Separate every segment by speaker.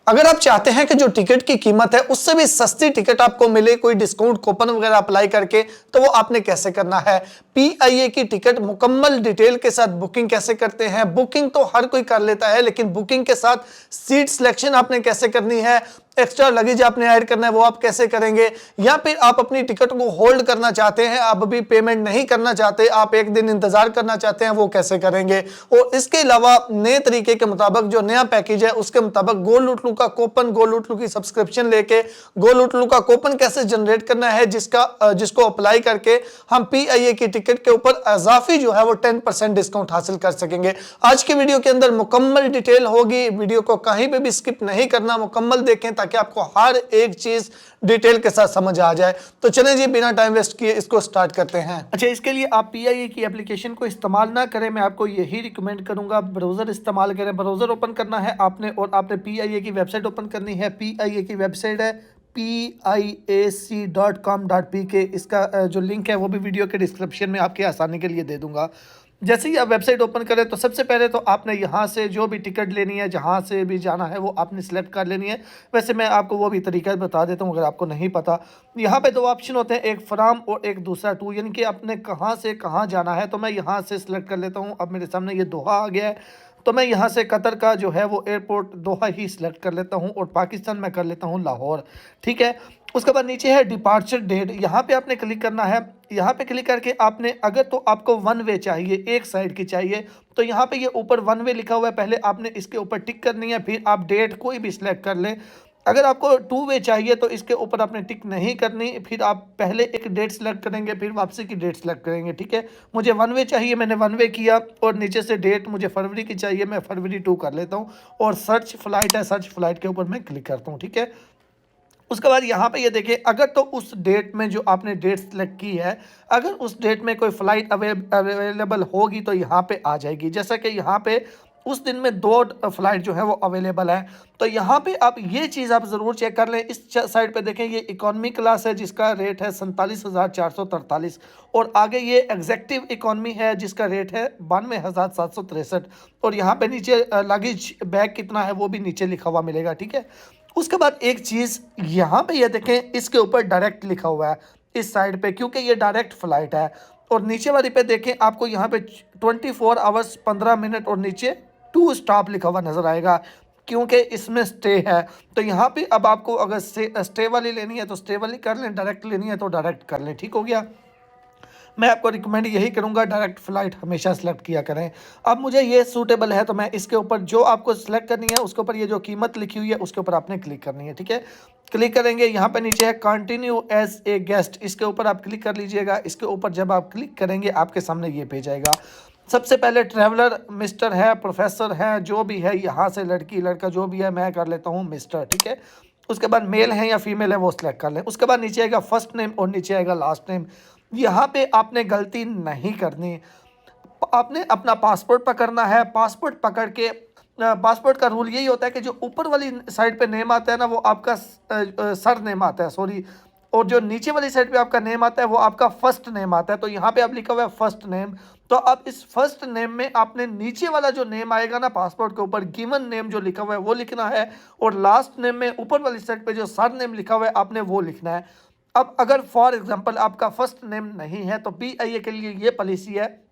Speaker 1: अगर आप चाहते हैं कि जो टिकट की कीमत है उससे भी सस्ती टिकट आपको मिले, कोई डिस्काउंट कूपन वगैरह अप्लाई करके, तो वो आपने कैसे करना है। पीआईए की टिकट मुकम्मल डिटेल के साथ बुकिंग कैसे करते हैं। बुकिंग तो हर कोई कर लेता है, लेकिन बुकिंग के साथ सीट सिलेक्शन आपने कैसे करनी है, एक्स्ट्रा लगेज आपने ऐड करना है, वो आप कैसे करेंगे। या फिर आप अपनी टिकट को होल्ड करना चाहते हैं, आप अभी पेमेंट नहीं करना चाहते, आप एक दिन इंतजार करना चाहते हैं, वो कैसे करेंगे। और इसके अलावा नए तरीके के मुताबिक जो नया पैकेज है उसके मुताबिक गो लूट लू का कूपन, गो लूट लू की सब्सक्रिप्शन लेके गो लूट लू का कूपन कैसे जनरेट करना है, जिसको अप्लाई करके हम पीआईए की टिकट के ऊपर इजाफी जो है वो 10% डिस्काउंट हासिल कर सकेंगे। आज की वीडियो के अंदर मुकम्मल डिटेल होगी, वीडियो को कहीं पे भी स्किप नहीं करना, मुकम्मल देखें ताकि आपको हर एक चीज डिटेल के साथ समझ आ जाए। तो चलें जी, बिना टाइम वेस्ट किए इसको स्टार्ट करते हैं।
Speaker 2: अच्छा, इसके लिए आप पीआईए की एप्लीकेशन को इस्तेमाल ना करें, मैं आपको यही रिकमेंड करूंगा ब्राउज़र इस्तेमाल करें। ब्राउज़र ओपन करना है आपने और आपने पीआईए की वेबसाइट ओपन करनी है। पीआईए की वेबसाइट है piac.com.pk। इसका जो लिंक है वो भी वीडियो के डिस्क्रिप्शन में आपके आसानी के लिए दे दूंगा। जैसे ही आप वेबसाइट ओपन करें तो सबसे पहले तो आपने यहाँ से जो भी टिकट लेनी है, जहाँ से भी जाना है वो आपने सेलेक्ट कर लेनी है। वैसे मैं आपको वो भी तरीका बता देता हूँ अगर आपको नहीं पता। यहाँ पे दो ऑप्शन होते हैं, एक फ्राम और एक दूसरा टू, यानी कि आपने कहाँ से कहाँ जाना है। तो मैं यहाँ से सिलेक्ट कर लेता हूँ। अब मेरे सामने ये दोहा आ गया है, तो मैं यहाँ से कतर का जो है वो एयरपोर्ट दोहा ही सिलेक्ट कर लेता हूँ और पाकिस्तान में कर लेता हूँ लाहौर। ठीक है, उसके बाद नीचे है डिपार्चर डेट, यहाँ पे आपने क्लिक करना है। यहाँ पे क्लिक करके आपने, अगर तो आपको वन वे चाहिए, एक साइड की चाहिए, तो यहाँ पे ये ऊपर वन वे लिखा हुआ है, पहले आपने इसके ऊपर टिक करनी है, फिर आप डेट कोई भी सिलेक्ट कर लें। अगर आपको टू वे चाहिए तो इसके ऊपर आपने टिक नहीं करनी, फिर आप पहले एक डेट सेलेक्ट करेंगे, फिर वापसी की डेट सेलेक्ट करेंगे। ठीक है, मुझे वन वे चाहिए, मैंने वन वे किया, और नीचे से डेट मुझे फरवरी की चाहिए, मैं फरवरी 2 कर लेता हूँ, और सर्च फ्लाइट है, सर्च फ्लाइट के ऊपर मैं क्लिक करता हूँ। ठीक है, उसके बाद यहाँ पे ये देखिए, अगर तो उस डेट में जो आपने डेट सेलेक्ट की है, अगर उस डेट में कोई फ़्लाइट अवेलेबल होगी तो यहाँ पे आ जाएगी। जैसा कि यहाँ पे उस दिन में 2 फ़्लाइट जो है वो अवेलेबल है। तो यहाँ पे आप ये चीज़ आप ज़रूर चेक कर लें। इस साइड पे देखें, ये इकॉनमी क्लास है जिसका रेट है 47,443, और आगे ये एग्जेक्टिव इकॉनमी है जिसका रेट है 92,763, और यहाँ पे नीचे लगेज बैग कितना है वो भी नीचे लिखा हुआ मिलेगा। ठीक है, उसके बाद एक चीज़ यहाँ पे ये देखें, इसके ऊपर डायरेक्ट लिखा हुआ है इस साइड पे, क्योंकि ये डायरेक्ट फ्लाइट है। और नीचे वाली पे देखें, आपको यहाँ पे 24 आवर्स 15 मिनट और नीचे 2 स्टॉप लिखा हुआ नज़र आएगा, क्योंकि इसमें स्टे है। तो यहाँ पे अब आपको अगर स्टे वाली लेनी है तो स्टे वाली कर लें, डायरेक्ट लेनी है तो डायरेक्ट कर लें। ठीक हो गया, मैं आपको रिकमेंड यही करूंगा, डायरेक्ट फ़्लाइट हमेशा सेलेक्ट किया करें। अब मुझे ये सूटेबल है तो मैं इसके ऊपर जो आपको सेलेक्ट करनी है उसके ऊपर ये जो कीमत लिखी हुई है उसके ऊपर आपने क्लिक करनी है। ठीक है, क्लिक करेंगे, यहाँ पे नीचे है कंटिन्यू एज ए गेस्ट, इसके ऊपर आप क्लिक कर लीजिएगा। इसके ऊपर जब आप क्लिक करेंगे आपके सामने ये पेज आएगा। सबसे पहले ट्रैवलर मिस्टर है, प्रोफेसर है, जो भी है, यहाँ से लड़की लड़का जो भी है, मैं कर लेता हूँ मिस्टर। ठीक है, उसके बाद मेल है या फीमेल है वो सिलेक्ट कर लें। उसके बाद नीचे आएगा फर्स्ट नेम और नीचे आएगा लास्ट नेम। यहाँ पे आपने गलती नहीं करनी, आपने अपना पासपोर्ट पकड़ना है। पासपोर्ट पकड़ के, पासपोर्ट का रूल यही होता है कि जो ऊपर वाली साइड पे नेम आता है ना वो आपका सर नेम आता है, सॉरी, और जो नीचे वाली साइड पे आपका नेम आता है वो आपका फर्स्ट नेम आता है। तो यहाँ पे आप लिखा हुआ है फर्स्ट नेम, तो अब इस फर्स्ट नेम में आपने नीचे वाला जो नेम आएगा ना पासपोर्ट के ऊपर, गिवन नेम जो लिखा हुआ है वो लिखना है, और लास्ट नेम में ऊपर वाली साइड पे जो सर नेम लिखा हुआ है आपने वो लिखना है। अब अगर फॉर एग्जांपल आपका फर्स्ट नेम नहीं है तो पीआईए के लिए ये पॉलिसी है,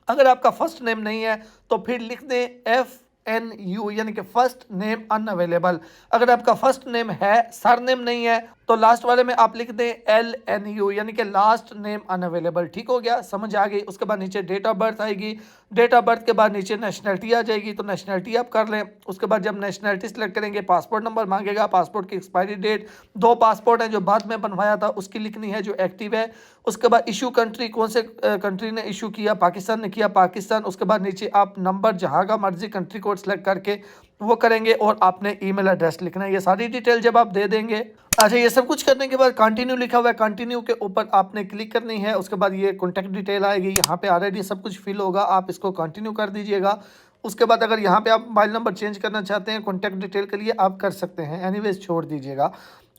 Speaker 2: अगर आपका फर्स्ट नेम नहीं है तो फिर लिख दें FNU, यानी कि फर्स्ट नेम अनअवेलेबल। अगर आपका फर्स्ट नेम है, सर नेम नहीं है, तो लास्ट वाले में आप लिख दें LNU, यानी कि लास्ट नेम अनअवेलेबल। ठीक हो गया, समझ आ गई। उसके बाद नीचे डेट ऑफ बर्थ आएगी, डेट ऑफ बर्थ के बाद नीचे नेशनलिटी आ जाएगी, तो नेशनलिटी आप कर लें। उसके बाद जब नेशनलिटी सेलेक्ट करेंगे, पासपोर्ट नंबर मांगेगा, पासपोर्ट की एक्सपायरी डेट, 2 पासपोर्ट हैं जो बाद में बनवाया था उसकी लिखनी है जो एक्टिव है। उसके बाद इशू कंट्री, कौन से कंट्री ने इशू किया, पाकिस्तान ने किया, पाकिस्तान। उसके बाद नीचे आप नंबर जहाँ का मर्जी कंट्री कोड सेलेक्ट करके वो करेंगे, और आपने ईमेल एड्रेस लिखना है। ये सारी डिटेल जब आप दे देंगे, अच्छा, ये सब कुछ करने के बाद कंटिन्यू लिखा हुआ है, कंटिन्यू के ऊपर आपने क्लिक करनी है। उसके बाद ये कॉन्टैक्ट डिटेल आएगी, यहाँ पे ऑलरेडी सब कुछ फिल होगा, आप इसको कंटिन्यू कर दीजिएगा। उसके बाद अगर यहाँ पे आप मोबाइल नंबर चेंज करना चाहते हैं कॉन्टैक्ट डिटेल के लिए, आप कर सकते हैं, एनीवेज छोड़ दीजिएगा।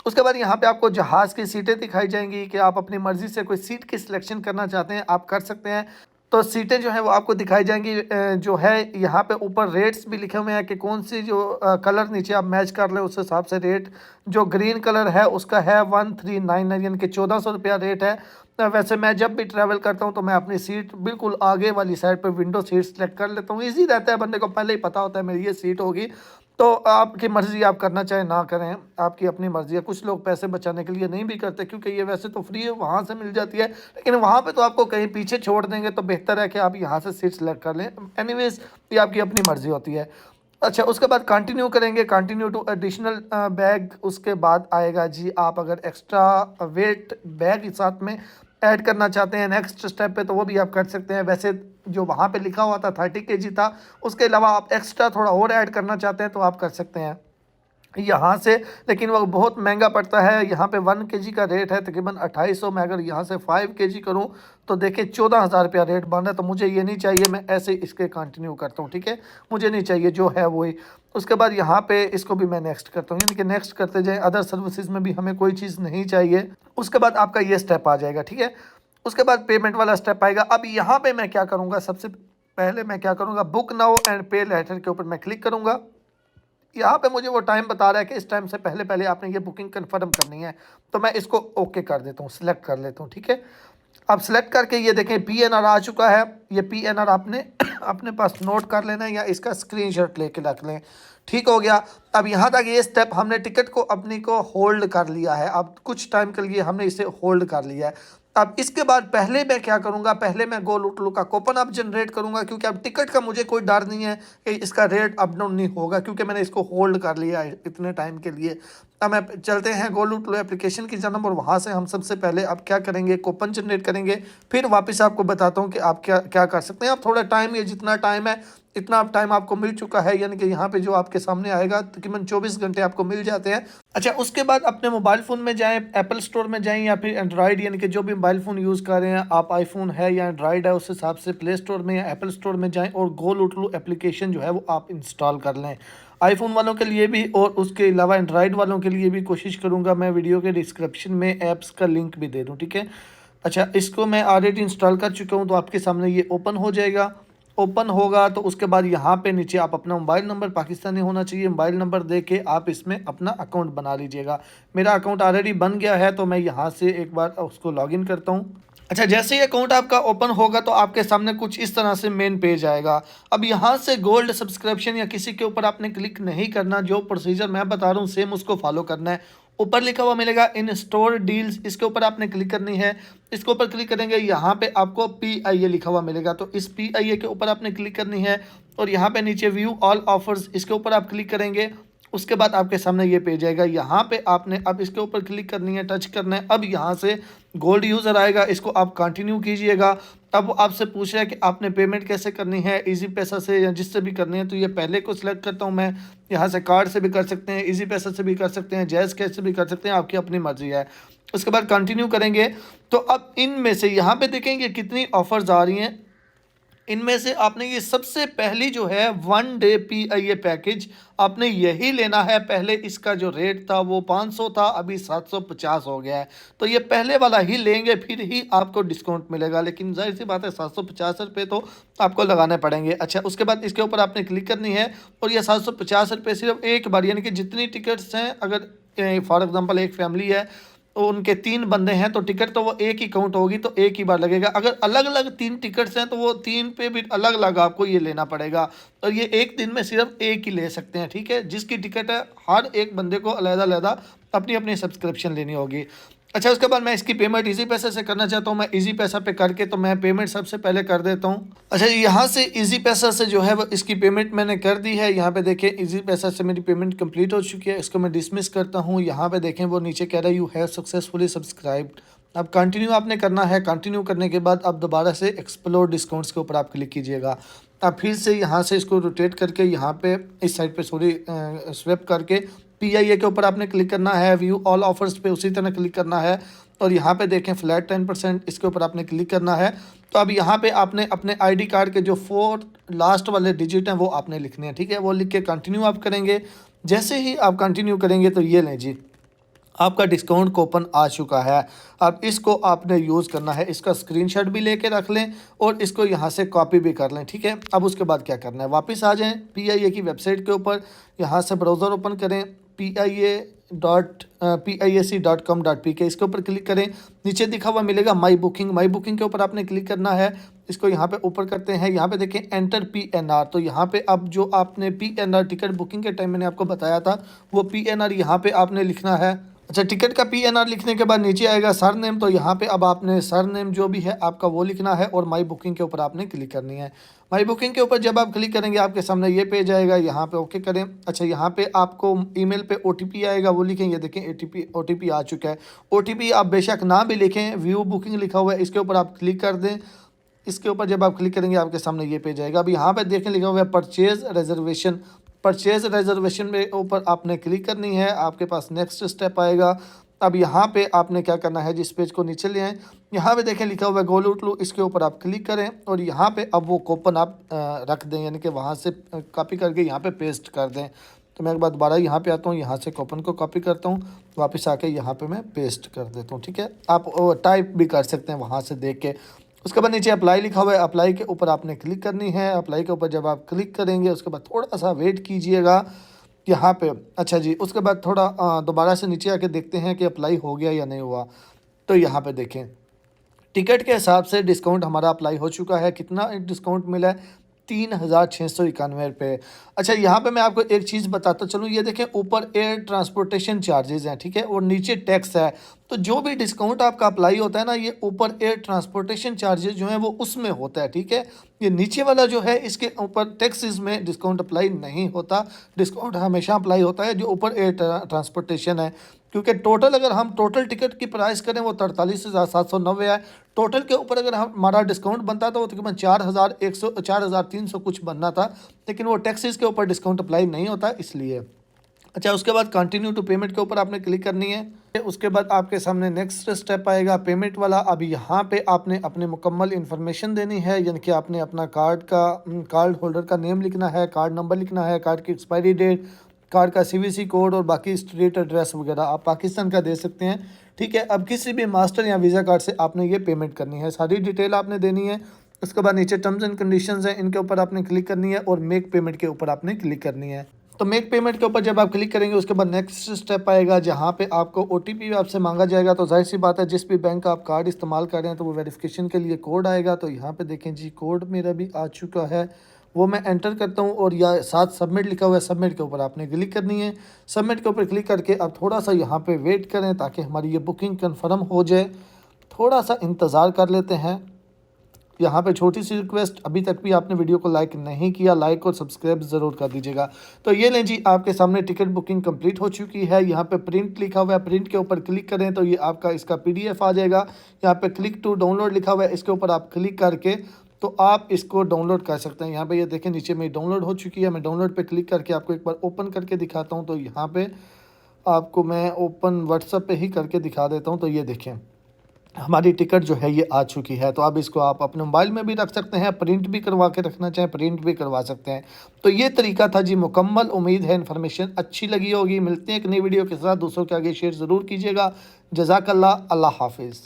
Speaker 2: उसके बाद यहाँ पे आपको जहाज़ की सीटें दिखाई जाएंगी कि आप अपनी मर्ज़ी से कोई सीट की सिलेक्शन करना चाहते हैं आप कर सकते हैं। तो सीटें जो हैं वो आपको दिखाई जाएंगी। जो है यहाँ पे ऊपर रेट्स भी लिखे हुए हैं कि कौन सी जो कलर नीचे आप मैच कर लें उस हिसाब से रेट। जो ग्रीन कलर है उसका है 1399 यानी कि 1400 रुपया रेट है। वैसे मैं जब भी ट्रैवल करता हूँ तो मैं अपनी सीट बिल्कुल आगे वाली साइड पे विंडो सीट सेलेक्ट कर लेता हूँ। ईजी रहता है, बंदे को पहले ही पता होता है मेरी ये सीट होगी। तो आपकी मर्ज़ी, आप करना चाहें ना करें, आपकी अपनी मर्ज़ी है। कुछ लोग पैसे बचाने के लिए नहीं भी करते क्योंकि ये वैसे तो फ्री है, वहाँ से मिल जाती है, लेकिन वहाँ पे तो आपको कहीं पीछे छोड़ देंगे, तो बेहतर है कि आप यहाँ से सीट सेलेक्ट कर लें। एनीवेज ये आपकी अपनी मर्ज़ी होती है। अच्छा, उसके बाद कंटिन्यू करेंगे, कंटिन्यू टू एडिशनल बैग। उसके बाद आएगा जी, आप अगर एक्स्ट्रा वेट बैग साथ में ऐड करना चाहते हैं नेक्स्ट स्टेप पे तो वो भी आप कर सकते हैं। वैसे जो वहाँ पे लिखा हुआ था 30 kg था, उसके अलावा आप एक्स्ट्रा थोड़ा और ऐड करना चाहते हैं तो आप कर सकते हैं यहाँ से, लेकिन वो बहुत महंगा पड़ता है। यहाँ पे 1 kg का रेट है तकरीबन 2800। मैं अगर यहाँ से 5 kg करूँ तो देखिए 14,000 रुपया रेट बन रहा है। तो मुझे ये नहीं चाहिए, मैं ऐसे इसके कंटिन्यू करता हूँ, ठीक है, मुझे नहीं चाहिए, जो है वही। उसके बाद यहाँ पे इसको भी मैं नेक्स्ट करता हूँ, यानी कि नेक्स्ट करते जाएँ। अदर सर्विसेज में भी हमें कोई चीज़ नहीं चाहिए। उसके बाद आपका ये स्टेप आ जाएगा, ठीक है। उसके बाद पेमेंट वाला स्टेप आएगा। अब यहाँ पे मैं क्या करूँगा, सबसे पहले मैं क्या करूँगा, बुक नाउ एंड पे लेटर के ऊपर मैं क्लिक करूँगा। यहाँ पे मुझे वो टाइम बता रहा है कि इस टाइम से पहले पहले आपने ये बुकिंग कंफर्म करनी है, तो मैं इसको ओके कर देता हूँ, सिलेक्ट कर लेता हूँ, ठीक है। अब सेलेक्ट करके ये देखें PNR आ चुका है। ये PNR आपने अपने पास नोट कर लेना है या इसका स्क्रीनशॉट लेके रख लें, ठीक हो गया। अब यहाँ तक ये स्टेप हमने टिकट को अपनी को होल्ड कर लिया है। अब कुछ टाइम के लिए हमने इसे होल्ड कर लिया है। अब इसके बाद पहले मैं क्या करूँगा, पहले मैं गो लूट लू का कूपन अब जनरेट करूँगा, क्योंकि अब टिकट का मुझे कोई डर नहीं है कि इसका रेट अप डाउन नहीं होगा, क्योंकि मैंने इसको होल्ड कर लिया है इतने टाइम के लिए। अब मैं चलते हैं गो लूट लो एप्लीकेशन की जानब और वहाँ से हम सबसे पहले अब क्या करेंगे, कूपन जनरेट करेंगे। फिर वापस आपको बताता हूँ कि आप क्या क्या कर सकते हैं। अब थोड़ा टाइम, ये जितना टाइम है इतना अब टाइम आपको मिल चुका है, यानी कि यहाँ पे जो आपके सामने आएगा तकरीबन 24 घंटे आपको मिल जाते हैं। अच्छा, उसके बाद अपने मोबाइल फ़ोन में जाएं, एप्पल स्टोर में जाएं या फिर एंड्रॉयड, यानी कि जो भी मोबाइल फ़ोन यूज़ कर रहे हैं आप, आईफोन है या एंड्रॉयड है, उस हिसाब से प्ले स्टोर में या एप्पल स्टोर में जाएं और गो लूट लो एप्लीकेशन जो है वो आप इंस्टॉल कर लें। आईफोन वालों के लिए भी और उसके अलावा एंड्रॉयड वालों के लिए भी कोशिश करूँगा मैं वीडियो के डिस्क्रिप्शन में ऐप्स का लिंक भी दे दूँ, ठीक है। अच्छा, इसको मैं ऑलरेडी इंस्टॉल कर चुका हूँ, तो आपके सामने ये ओपन हो जाएगा। ओपन होगा तो उसके बाद यहाँ पे नीचे आप अपना मोबाइल नंबर, पाकिस्तानी होना चाहिए, मोबाइल नंबर दे के आप इसमें अपना अकाउंट बना लीजिएगा। मेरा अकाउंट ऑलरेडी बन गया है, तो मैं यहाँ से एक बार उसको लॉगिन करता हूँ। अच्छा, जैसे ही अकाउंट आपका ओपन होगा तो आपके सामने कुछ इस तरह से मेन पेज आएगा। अब यहाँ से गोल्ड सब्सक्रिप्शन या किसी के ऊपर आपने क्लिक नहीं करना, जो प्रोसीजर मैं बता रहा हूँ सेम उसको फॉलो करना है। ऊपर लिखा हुआ मिलेगा इन स्टोर डील्स, इसके ऊपर आपने क्लिक करनी है। इसके ऊपर क्लिक करेंगे, यहाँ पे आपको PIA लिखा हुआ मिलेगा, तो इस PIA के ऊपर आपने क्लिक करनी है। और यहाँ पे नीचे व्यू ऑल ऑफर्स, इसके ऊपर आप क्लिक करेंगे। उसके बाद आपके सामने ये पेज आएगा, यहाँ पे आपने अब इसके ऊपर क्लिक करनी है, टच करना है। अब यहाँ से गोल्ड यूज़र आएगा, इसको आप कंटिन्यू कीजिएगा। अब आपसे पूछ रहा है कि आपने पेमेंट कैसे करनी है, इजी पैसा से या जिससे भी करनी है, तो ये पहले को सिलेक्ट करता हूँ मैं। यहाँ से कार्ड से भी कर सकते हैं, इजी पैसा से भी कर सकते हैं, जैज़ कैश से भी कर सकते हैं, आपकी अपनी मर्जी है। उसके बाद कंटिन्यू करेंगे तो अब इनमें से यहाँ पे देखेंगे कितनी ऑफर्स आ रही हैं। इनमें से आपने ये सबसे पहली जो है 1 डे PIA पैकेज, आपने यही लेना है। पहले इसका जो रेट था वो 500 था, अभी 750 हो गया है, तो ये पहले वाला ही लेंगे, फिर ही आपको डिस्काउंट मिलेगा। लेकिन जाहिर सी बात है 750 रुपये तो आपको लगाने पड़ेंगे। अच्छा, उसके बाद इसके ऊपर आपने क्लिक करनी है और ये 750 रुपये सिर्फ एक बार, यानी कि जितनी टिकट्स हैं, अगर फॉर एग्जाम्पल एक फैमिली है तो उनके 3 बंदे हैं तो टिकट तो वो एक ही काउंट होगी, तो एक ही बार लगेगा। अगर अलग अलग 3 टिकट्स हैं तो वो 3 पे भी अलग अलग आपको ये लेना पड़ेगा, और ये एक दिन में सिर्फ एक ही ले सकते हैं, ठीक है। जिसकी टिकट है हर एक बंदे को अलग-अलग अपनी अपनी सब्सक्रिप्शन लेनी होगी। अच्छा, उसके बाद मैं इसकी पेमेंट इजी पैसे से करना चाहता हूँ, मैं इजी पैसा पे करके तो मैं पेमेंट सबसे पहले कर देता हूँ। अच्छा, यहाँ से इजी पैसा से जो है वो इसकी पेमेंट मैंने कर दी है। यहाँ पे देखें इजी पैसा से मेरी पेमेंट कंप्लीट हो चुकी है, इसको मैं डिसमिस करता हूँ। यहाँ पे देखें वो नीचे कह रहा है यू हैव सक्सेसफुली सब्सक्राइब्ड। अब कंटिन्यू आपने करना है। कंटिन्यू करने के बाद अब दोबारा से एक्सप्लोर डिस्काउंट्स के ऊपर आप क्लिक कीजिएगा। अब फिर से यहाँ से इसको रोटेट करके यहाँ पे इस साइड पे स्वेप करके PIA के ऊपर आपने क्लिक करना है। व्यू ऑल ऑफर्स पे उसी तरह क्लिक करना है और यहाँ पे देखें फ्लैट 10%, इसके ऊपर आपने क्लिक करना है। तो अब यहाँ पे आपने अपने ID कार्ड के जो 4 लास्ट वाले डिजिट हैं वो आपने लिखने हैं, ठीक है। वो लिख के कंटिन्यू आप करेंगे। जैसे ही आप कंटिन्यू करेंगे तो ये लें जी, आपका डिस्काउंट कूपन आ चुका है। अब इसको आपने यूज़ करना है, इसका स्क्रीनशॉट भी लेके रख लें और इसको यहाँ से कॉपी भी कर लें, ठीक है। अब उसके बाद क्या करना है, वापस आ जाएं PIA की वेबसाइट के ऊपर, यहाँ से ब्राउज़र ओपन करें PIAC.com.pk, इसके ऊपर क्लिक करें। नीचे दिखा हुआ मिलेगा माई बुकिंग के ऊपर आपने क्लिक करना है। इसको यहाँ पे ऊपर करते हैं, यहाँ पे देखें एंटर PNR, तो यहाँ पे अब जो आपने PNR टिकट बुकिंग के टाइम मैंने आपको बताया था वो PNR यहाँ पे आपने लिखना है। अच्छा, टिकट का PNR लिखने के बाद नीचे आएगा सर नेम, तो यहाँ पे अब आपने सर नेम जो भी है आपका वो लिखना है और माई बुकिंग के ऊपर आपने क्लिक करनी है। माई बुकिंग के ऊपर जब आप क्लिक करेंगे आपके सामने ये पेज आएगा, यहाँ पे ओके करें। अच्छा, यहाँ पे आपको ईमेल पे OTP आएगा, वो लिखेंगे, देखें OTP आ चुका है। OTP आप बेशक ना भी लिखें, व्यू बुकिंग लिखा हुआ है, इसके ऊपर आप क्लिक कर दें। इसके ऊपर जब आप क्लिक करेंगे आपके सामने ये पेज आएगा। अब यहाँ पे देखें लिखा हुआ है परचेज रिजर्वेशन में ऊपर आपने क्लिक करनी है, आपके पास नेक्स्ट स्टेप आएगा। अब यहाँ पे आपने क्या करना है, जिस पेज को नीचे ले आएँ, यहाँ पे देखें लिखा हुआ है गोलू टू, इसके ऊपर आप क्लिक करें और यहाँ पे अब वो कूपन आप रख दें, यानी कि वहाँ से कॉपी करके यहाँ पे पेस्ट कर दें। तो मैं एक बार दोबारा यहाँ पे आता हूँ, यहाँ से कूपन को कॉपी करता हूँ, वापस आके यहाँ पे मैं पेस्ट कर देता हूँ, ठीक है। आप टाइप भी कर सकते हैं वहाँ से देख के। उसके बाद नीचे अप्लाई लिखा हुआ है, अप्लाई के ऊपर आपने क्लिक करनी है। अप्लाई के ऊपर जब आप क्लिक करेंगे उसके बाद थोड़ा सा वेट कीजिएगा यहाँ पे। अच्छा जी, उसके बाद थोड़ा दोबारा से नीचे आके देखते हैं कि अप्लाई हो गया या नहीं हुआ। तो यहाँ पे देखें टिकट के हिसाब से डिस्काउंट हमारा अप्लाई हो चुका है। कितना डिस्काउंट मिला है, 3691 रुपये। अच्छा, यहाँ पे मैं आपको एक चीज़ बताता चलूँ, ये देखें ऊपर एयर ट्रांसपोर्टेशन चार्जेस हैं, ठीक है, और नीचे टैक्स है। तो जो भी डिस्काउंट आपका अप्लाई होता है ना, ये ऊपर एयर ट्रांसपोर्टेशन चार्जेस जो हैं वो उसमें होता है, ठीक है। ये नीचे वाला जो है इसके ऊपर टैक्सेस में डिस्काउंट अप्लाई नहीं होता। डिस्काउंट हमेशा अप्लाई होता है जो ऊपर एयर ट्रांसपोर्टेशन है, क्योंकि टोटल अगर हम टोटल टिकट की प्राइस करें वो 43,790 है। टोटल के ऊपर अगर हमारा डिस्काउंट बनता था वो तकरीबन 4,300 कुछ बनना था, लेकिन वो टैक्सेस के ऊपर डिस्काउंट अप्लाई नहीं होता इसलिए। अच्छा, उसके बाद कंटिन्यू टू पेमेंट के ऊपर आपने क्लिक करनी है। उसके बाद आपके सामने नेक्स्ट स्टेप आएगा पेमेंट वाला। अब यहाँ पे आपने अपने मुकम्मल इन्फॉर्मेशन देनी है, यानी कि आपने अपना कार्ड होल्डर का नेम लिखना है, कार्ड नंबर लिखना है, कार्ड की एक्सपायरी डेट, कार्ड का CVC कोड और बाकी स्ट्रीट एड्रेस वगैरह आप पाकिस्तान का दे सकते हैं, ठीक है। अब किसी भी मास्टर या वीज़ा कार्ड से आपने ये पेमेंट करनी है, सारी डिटेल आपने देनी है। उसके बाद नीचे टर्म्स एंड कंडीशंस हैं, इनके ऊपर आपने क्लिक करनी है और मेक पेमेंट के ऊपर आपने क्लिक करनी है। तो मेक पेमेंट के ऊपर जब आप क्लिक करेंगे उसके बाद नेक्स्ट स्टेप आएगा जहाँ पे आपको OTP आपसे मांगा जाएगा। तो जाहिर सी बात है जिस भी बैंक का आप कार्ड इस्तेमाल कर रहे हैं तो वो वेरिफिकेशन के लिए कोड आएगा। तो यहाँ पे देखें जी, कोड मेरा भी आ चुका है, वो मैं एंटर करता हूँ और या साथ सबमिट लिखा हुआ है, सबमिट के ऊपर आपने क्लिक करनी है। सबमिट के ऊपर क्लिक करके अब थोड़ा सा यहाँ पे वेट करें ताकि हमारी ये बुकिंग कंफर्म हो जाए। थोड़ा सा इंतज़ार कर लेते हैं। यहाँ पे छोटी सी रिक्वेस्ट, अभी तक भी आपने वीडियो को लाइक नहीं किया, लाइक और सब्सक्राइब ज़रूर कर दीजिएगा। तो ये लें जी, आपके सामने टिकट बुकिंग कंप्लीट हो चुकी है। यहाँ पे प्रिंट लिखा हुआ है, प्रिंट के ऊपर क्लिक करें तो ये आपका इसका PDF आ जाएगा। यहाँ पे क्लिक टू डाउनलोड लिखा हुआ है, इसके ऊपर आप क्लिक करके तो आप इसको डाउनलोड कर सकते हैं। यहाँ पे ये देखें नीचे में डाउनलोड हो चुकी है। मैं डाउनलोड पे क्लिक करके आपको एक बार ओपन करके दिखाता हूँ। तो यहाँ पे आपको मैं ओपन व्हाट्सएप पे ही करके दिखा देता हूँ। तो ये देखें हमारी टिकट जो है ये आ चुकी है। तो अब इसको आप अपने मोबाइल में भी रख सकते हैं, प्रिंट भी करवा के रखना चाहें प्रिंट भी करवा सकते हैं। तो ये तरीका था जी मुकम्मल। उम्मीद है इन्फॉर्मेशन अच्छी लगी होगी। मिलते हैं एक नई वीडियो के साथ, दूसरों के आगे शेयर ज़रूर कीजिएगा। जज़ाकल्लाह, अल्लाह हाफिज़।